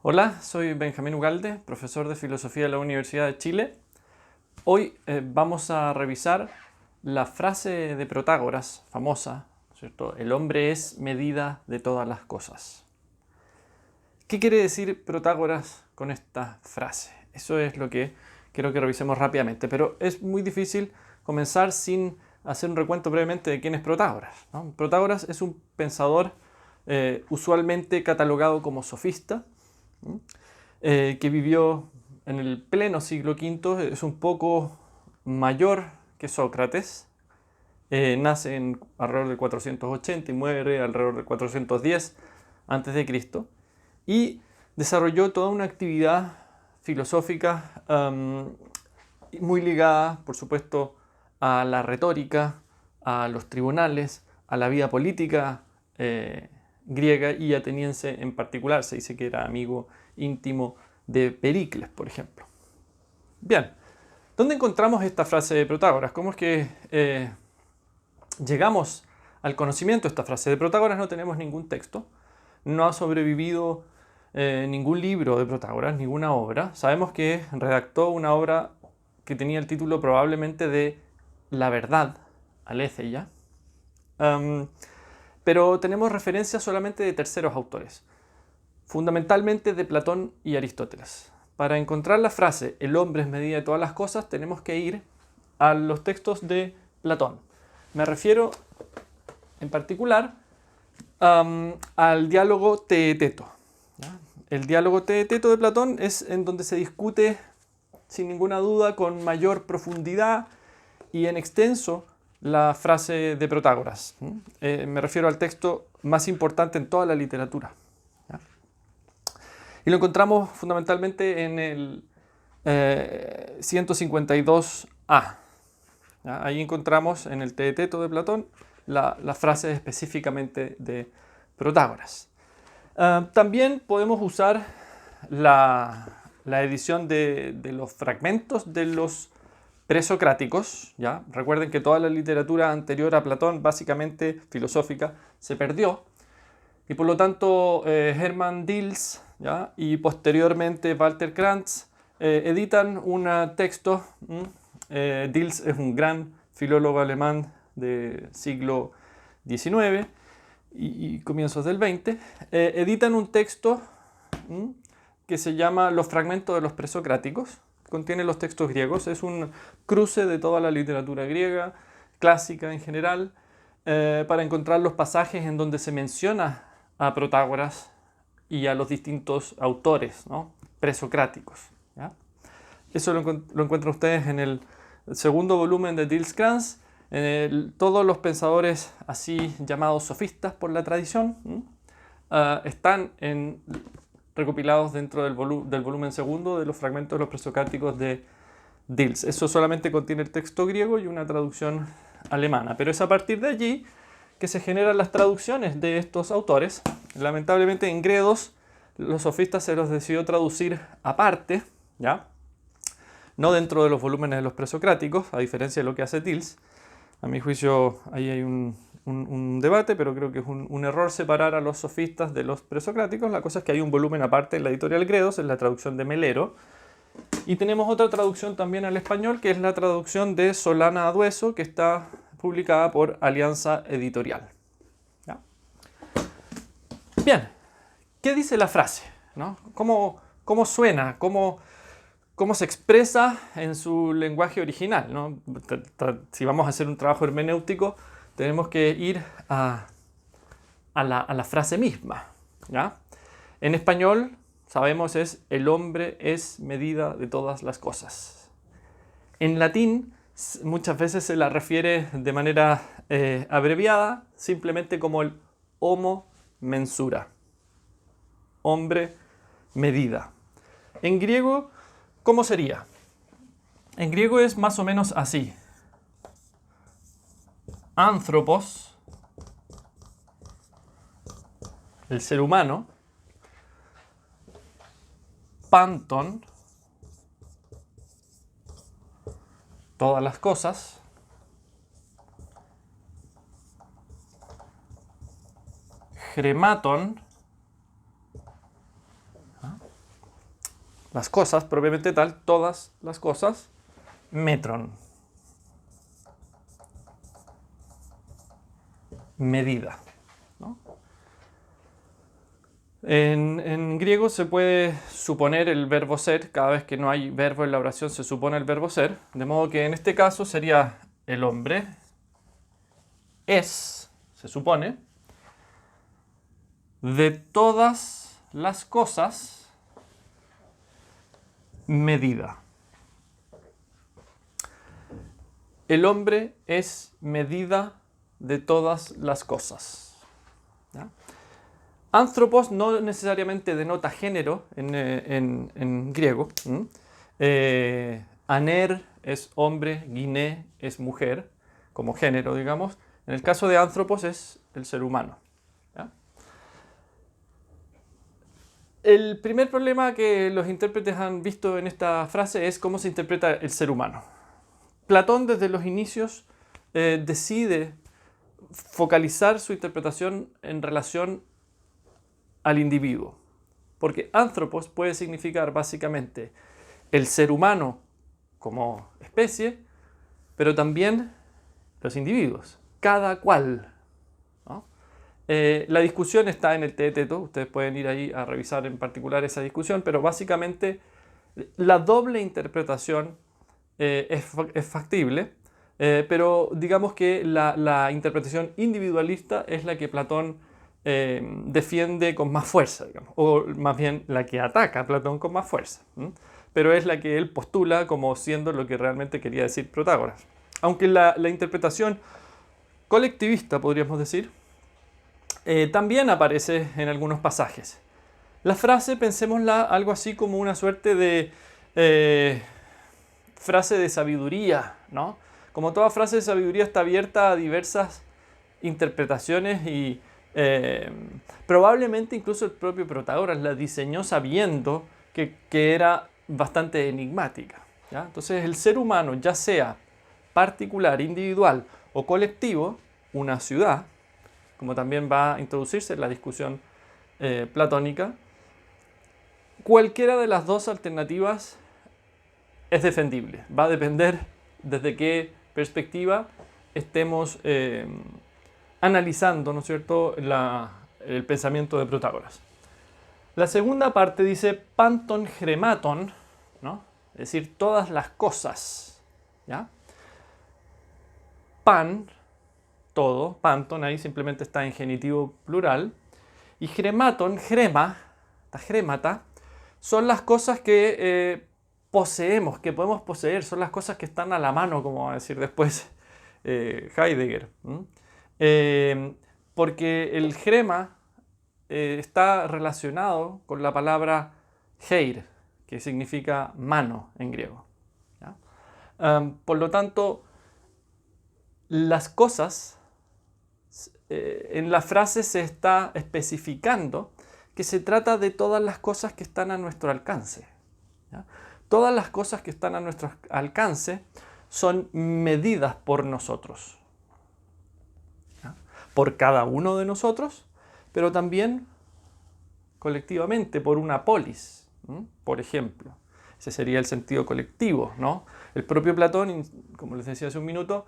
Hola, soy Benjamín Ugalde, profesor de Filosofía de la Universidad de Chile. Hoy vamos a revisar la frase de Protágoras, famosa, ¿cierto? El hombre es medida de todas las cosas. ¿Qué quiere decir Protágoras con esta frase? Eso es lo que quiero que revisemos rápidamente, pero es muy difícil comenzar sin hacer un recuento brevemente de quién es Protágoras, ¿no? Protágoras es un pensador usualmente catalogado como sofista, que vivió en el pleno siglo V, es un poco mayor que Sócrates, nace alrededor del 480 y muere alrededor del 410 a.C. y desarrolló toda una actividad filosófica muy ligada, por supuesto, a la retórica, a los tribunales, a la vida política griega y ateniense en particular. Se dice que era amigo íntimo de Pericles, por ejemplo. Bien, ¿dónde encontramos esta frase de Protágoras? ¿Cómo es que llegamos al conocimiento de esta frase? De Protágoras no tenemos ningún texto, no ha sobrevivido ningún libro de Protágoras, ninguna obra. Sabemos que redactó una obra que tenía el título probablemente de La verdad, Aletheia, pero tenemos referencias solamente de terceros autores, fundamentalmente de Platón y Aristóteles. Para encontrar la frase el hombre es medida de todas las cosas, tenemos que ir a los textos de Platón. Me refiero en particular al diálogo Teeteto. El diálogo Teeteto de Platón es en donde se discute, sin ninguna duda, con mayor profundidad y en extenso la frase de Protágoras. Me refiero al texto más importante en toda la literatura. Y lo encontramos fundamentalmente en el 152a. Ahí encontramos en el Teeteto de Platón la frase específicamente de Protágoras. También podemos usar la edición de los fragmentos de los presocráticos. ¿Ya? Recuerden que toda la literatura anterior a Platón, básicamente filosófica, se perdió. Y por lo tanto, Hermann Diels, ¿ya? Y posteriormente Walter Krantz editan un texto. Diels es un gran filólogo alemán del siglo XIX y comienzos del XX. Editan un texto que se llama Los fragmentos de los presocráticos. Contiene los textos griegos. Es un cruce de toda la literatura griega, clásica en general, para encontrar los pasajes en donde se menciona a Protágoras y a los distintos autores, ¿no? Presocráticos. ¿Ya? Eso lo encuentran ustedes en el segundo volumen de Diels Krantz. Todos los pensadores así llamados sofistas por la tradición están recopilados dentro del volumen segundo de los fragmentos de los presocráticos de Diels. Eso solamente contiene el texto griego y una traducción alemana, pero es a partir de allí que se generan las traducciones de estos autores. Lamentablemente en Gredos los sofistas se los decidió traducir aparte, ¿ya? No dentro de los volúmenes de los presocráticos, a diferencia de lo que hace Diels. A mi juicio ahí hay un debate, pero creo que es un error separar a los sofistas de los presocráticos. La cosa es que hay un volumen aparte en la editorial Gredos, en la traducción de Melero. Y tenemos otra traducción también al español, que es la traducción de Solana Adueso, que está publicada por Alianza Editorial. ¿Ya? Bien, ¿qué dice la frase? ¿No? ¿Cómo suena? ¿Cómo se expresa en su lenguaje original? ¿No? Si vamos a hacer un trabajo hermenéutico, tenemos que ir a la frase misma. ¿Ya? En español, sabemos, es el hombre es medida de todas las cosas. En latín, muchas veces se la refiere de manera abreviada, simplemente como el homo mensura. Hombre, medida. En griego, ¿cómo sería? En griego es más o menos así. Anthropos, el ser humano. Panton, todas las cosas. Grematon, las cosas propiamente tal, todas las cosas, metron, medida, ¿no? En griego se puede suponer el verbo ser, cada vez que no hay verbo en la oración se supone el verbo ser, de modo que en este caso sería el hombre es, se supone, de todas las cosas medida. El hombre es medida de todas las cosas. ¿Ya? Anthropos no necesariamente denota género en griego. Aner es hombre, guiné es mujer, como género, digamos. En el caso de anthropos es el ser humano. ¿Ya? El primer problema que los intérpretes han visto en esta frase es cómo se interpreta el ser humano. Platón desde los inicios decide focalizar su interpretación en relación al individuo, porque anthropos puede significar básicamente el ser humano como especie, pero también los individuos, cada cual, ¿no? La discusión está en el Teeteto, ustedes pueden ir ahí a revisar en particular esa discusión, pero básicamente la doble interpretación es factible, pero digamos que la interpretación individualista es la que Platón defiende con más fuerza, digamos, o más bien la que ataca a Platón con más fuerza, pero es la que él postula como siendo lo que realmente quería decir Protágoras. Aunque la interpretación colectivista, podríamos decir, también aparece en algunos pasajes. La frase, pensémosla algo así como una suerte de frase de sabiduría, ¿no? Como toda frase de sabiduría está abierta a diversas interpretaciones y probablemente incluso el propio Protágoras la diseñó sabiendo que era bastante enigmática, ¿ya? Entonces el ser humano, ya sea particular, individual o colectivo, una ciudad, como también va a introducirse en la discusión platónica, cualquiera de las dos alternativas es defendible. Va a depender desde qué perspectiva estemos analizando, ¿no es cierto?, el pensamiento de Protágoras. La segunda parte dice panton grematon, ¿no? Es decir, todas las cosas, ¿ya? Pan, todo, panton ahí simplemente está en genitivo plural, y grematon, grema, la grémata, son las cosas que poseemos, que podemos poseer, son las cosas que están a la mano, como va a decir después Heidegger. Porque el grema está relacionado con la palabra heir, que significa mano en griego, ¿ya? Por lo tanto, las cosas, en la frase se está especificando que se trata de todas las cosas que están a nuestro alcance, ¿ya? Todas las cosas que están a nuestro alcance son medidas por nosotros, ¿ya? Por cada uno de nosotros, pero también colectivamente, por una polis, por ejemplo. Ese sería el sentido colectivo, ¿no? El propio Platón, como les decía hace un minuto,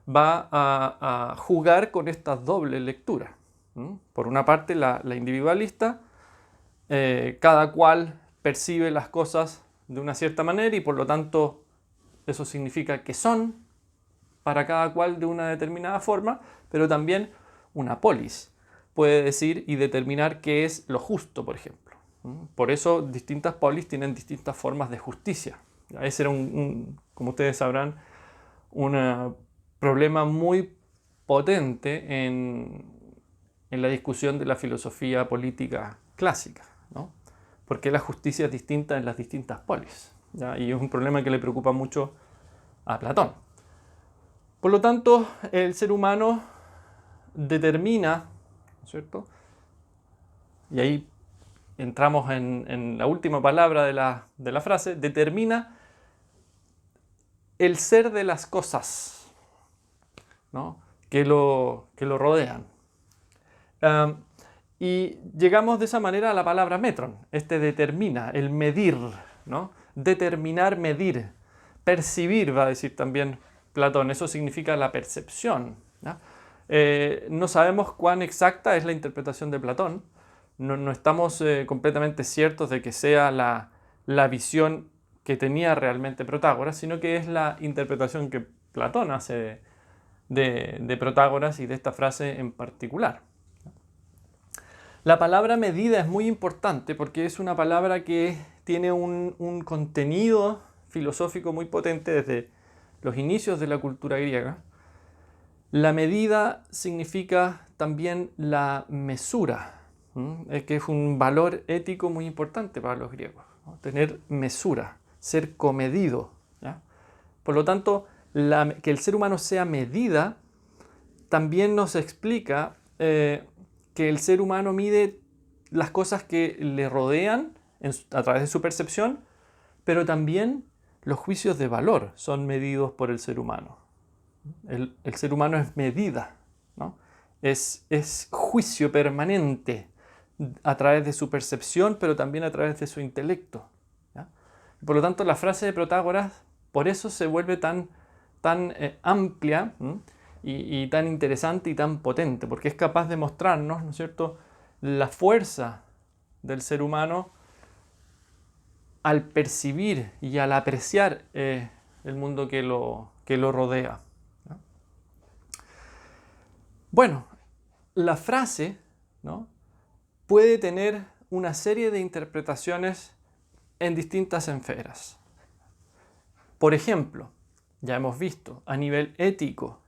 va a jugar con esta doble lectura. Por una parte, la individualista, cada cual percibe las cosas de una cierta manera y por lo tanto eso significa que son para cada cual de una determinada forma, pero también una polis puede decir y determinar qué es lo justo, por ejemplo. Por eso distintas polis tienen distintas formas de justicia. Ese era como ustedes sabrán, un problema muy potente en la discusión de la filosofía política clásica, ¿no? Porque la justicia es distinta en las distintas polis, ¿ya? Y es un problema que le preocupa mucho a Platón. Por lo tanto, el ser humano determina, ¿no es cierto? Y ahí entramos en la última palabra de la frase, determina el ser de las cosas, ¿no?, que lo rodean. Y llegamos de esa manera a la palabra metron, determina, el medir, ¿no? Determinar, medir. Percibir, va a decir también Platón, eso significa la percepción, ¿no? No sabemos cuán exacta es la interpretación de Platón, no estamos completamente ciertos de que sea la visión que tenía realmente Protágoras, sino que es la interpretación que Platón hace de Protágoras y de esta frase en particular. La palabra medida es muy importante porque es una palabra que tiene un contenido filosófico muy potente desde los inicios de la cultura griega. La medida significa también la mesura, que es un valor ético muy importante para los griegos, ¿no? Tener mesura, ser comedido, ¿ya? Por lo tanto, que el ser humano sea medida también nos explica que el ser humano mide las cosas que le rodean a través de su percepción, pero también los juicios de valor son medidos por el ser humano. El ser humano es medida, ¿no? Es juicio permanente a través de su percepción, pero también a través de su intelecto, ¿ya? Por lo tanto, la frase de Protágoras, por eso se vuelve tan amplia y tan interesante y tan potente, porque es capaz de mostrarnos, ¿no es cierto?, la fuerza del ser humano al percibir y al apreciar el mundo que lo rodea, ¿no? Bueno, la frase, ¿no?, puede tener una serie de interpretaciones en distintas esferas. Por ejemplo, ya hemos visto, a nivel ético,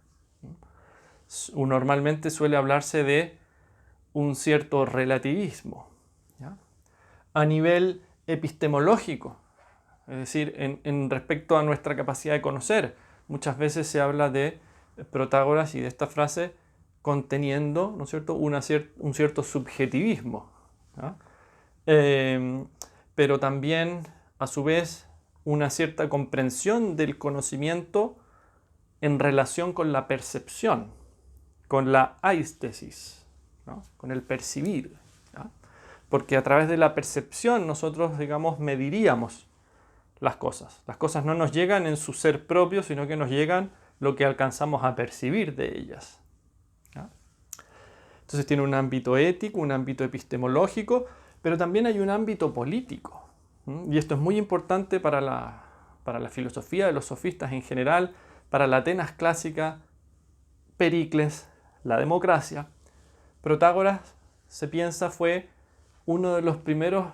normalmente suele hablarse de un cierto relativismo, ¿ya? A nivel epistemológico, es decir, en respecto a nuestra capacidad de conocer, muchas veces se habla de Protágoras y de esta frase conteniendo, ¿no es cierto?, un cierto subjetivismo, ¿ya? Pero también, a su vez, una cierta comprensión del conocimiento en relación con la percepción, con la aistesis, ¿no?, con el percibir, ¿ya? Porque a través de la percepción nosotros, digamos, mediríamos las cosas. Las cosas no nos llegan en su ser propio, sino que nos llegan lo que alcanzamos a percibir de ellas, ¿ya? Entonces tiene un ámbito ético, un ámbito epistemológico, pero también hay un ámbito político. Y esto es muy importante para la filosofía de los sofistas en general, para la Atenas clásica, Pericles, la democracia. Protágoras, se piensa, fue uno de los primeros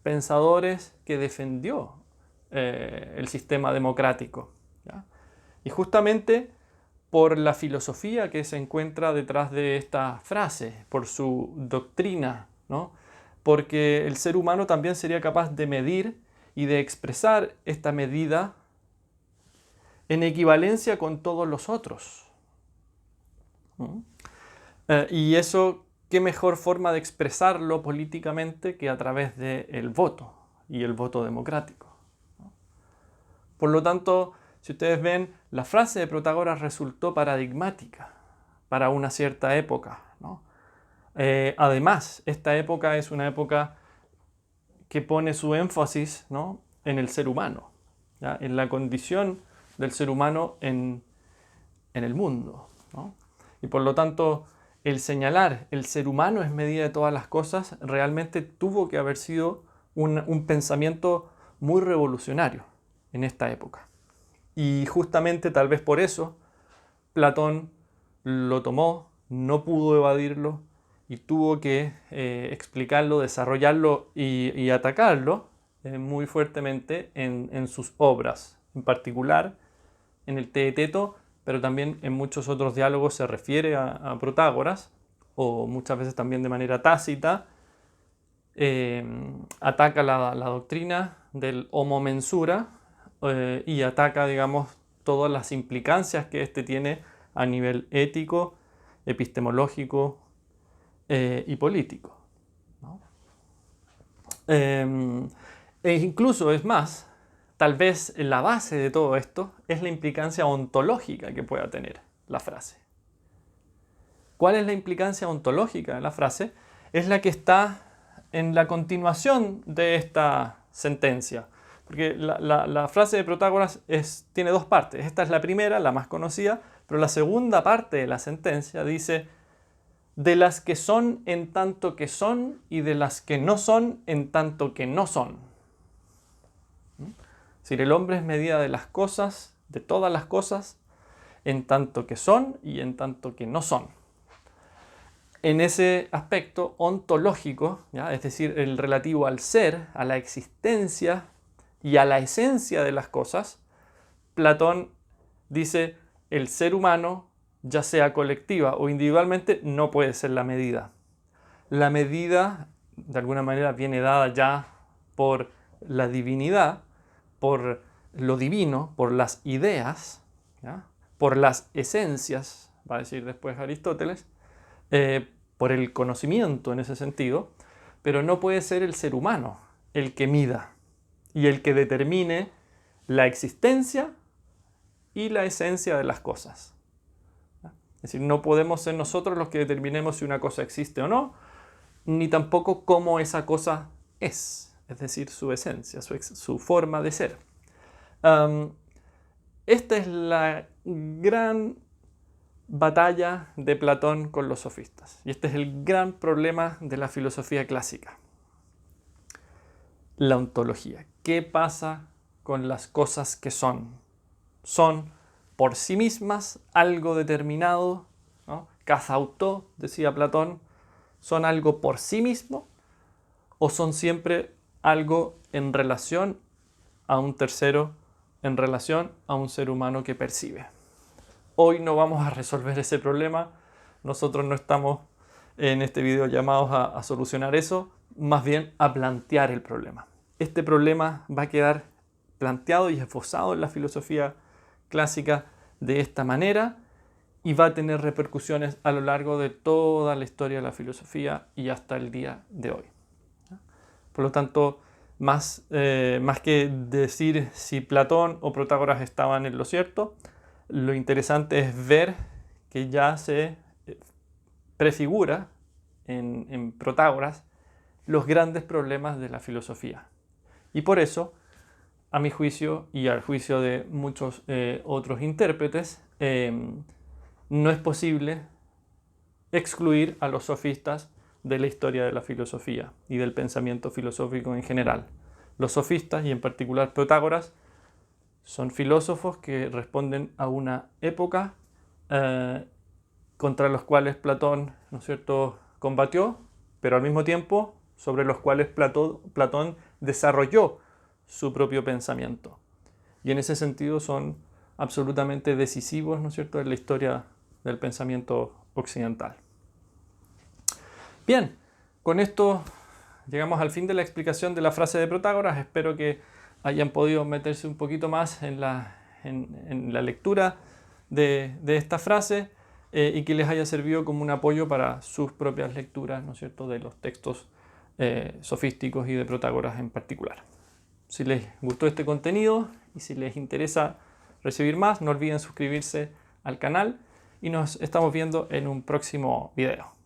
pensadores que defendió el sistema democrático, ¿ya? Y justamente por la filosofía que se encuentra detrás de esta frase, por su doctrina, ¿no? Porque el ser humano también sería capaz de medir y de expresar esta medida en equivalencia con todos los otros. Y eso, qué mejor forma de expresarlo políticamente que a través del voto y el voto democrático, ¿no? Por lo tanto, si ustedes ven, la frase de Protágoras resultó paradigmática para una cierta época, ¿no? Además, esta época es una época que pone su énfasis, ¿no?, en el ser humano, ¿ya?, en la condición del ser humano en el mundo, ¿no? Y por lo tanto, el señalar el ser humano es medida de todas las cosas realmente tuvo que haber sido un pensamiento muy revolucionario en esta época. Y justamente tal vez por eso Platón lo tomó, no pudo evadirlo y tuvo que explicarlo, desarrollarlo y atacarlo muy fuertemente en sus obras, en particular en el Teeteto, pero también en muchos otros diálogos se refiere a Protágoras, o muchas veces también de manera tácita, ataca la doctrina del homo mensura y ataca, digamos, todas las implicancias que éste tiene a nivel ético, epistemológico y político, ¿no? E incluso, es más, tal vez la base de todo esto es la implicancia ontológica que pueda tener la frase. ¿Cuál es la implicancia ontológica de la frase? Es la que está en la continuación de esta sentencia. Porque la frase de Protágoras tiene dos partes. Esta es la primera, la más conocida, pero la segunda parte de la sentencia dice: de las que son en tanto que son y de las que no son en tanto que no son. Es decir, el hombre es medida de las cosas, de todas las cosas, en tanto que son y en tanto que no son. En ese aspecto ontológico, ¿ya? Es decir, el relativo al ser, a la existencia y a la esencia de las cosas, Platón dice: el ser humano, ya sea colectiva o individualmente, no puede ser la medida. La medida, de alguna manera, viene dada ya por la divinidad, por lo divino, por las ideas, ¿ya? Por las esencias, va a decir después Aristóteles, por el conocimiento en ese sentido, pero no puede ser el ser humano el que mida y el que determine la existencia y la esencia de las cosas. Es decir, no podemos ser nosotros los que determinemos si una cosa existe o no, ni tampoco cómo esa cosa es decir, su esencia, su forma de ser. Esta es la gran batalla de Platón con los sofistas. Y este es el gran problema de la filosofía clásica. La ontología. ¿Qué pasa con las cosas que son? ¿Son por sí mismas algo determinado? ¿No? Καθ' decía Platón. ¿Son algo por sí mismo? ¿O son siempre algo en relación a un tercero, en relación a un ser humano que percibe? Hoy no vamos a resolver ese problema. Nosotros no estamos en este video llamados a solucionar eso, más bien a plantear el problema. Este problema va a quedar planteado y esbozado en la filosofía clásica de esta manera y va a tener repercusiones a lo largo de toda la historia de la filosofía y hasta el día de hoy. Por lo tanto, más que decir si Platón o Protágoras estaban en lo cierto, lo interesante es ver que ya se prefigura en Protágoras los grandes problemas de la filosofía. Y por eso, a mi juicio y al juicio de muchos otros intérpretes, no es posible excluir a los sofistas de la historia de la filosofía y del pensamiento filosófico en general. Los sofistas, y en particular Protágoras, son filósofos que responden a una época contra los cuales Platón, ¿no es cierto?, combatió, pero al mismo tiempo sobre los cuales Platón desarrolló su propio pensamiento. Y en ese sentido son absolutamente decisivos, ¿no es cierto?, en la historia del pensamiento occidental. Bien, con esto llegamos al fin de la explicación de la frase de Protágoras. Espero que hayan podido meterse un poquito más en la lectura de esta frase y que les haya servido como un apoyo para sus propias lecturas, ¿no es cierto?, de los textos sofísticos y de Protágoras en particular. Si les gustó este contenido y si les interesa recibir más, no olviden suscribirse al canal y nos estamos viendo en un próximo video.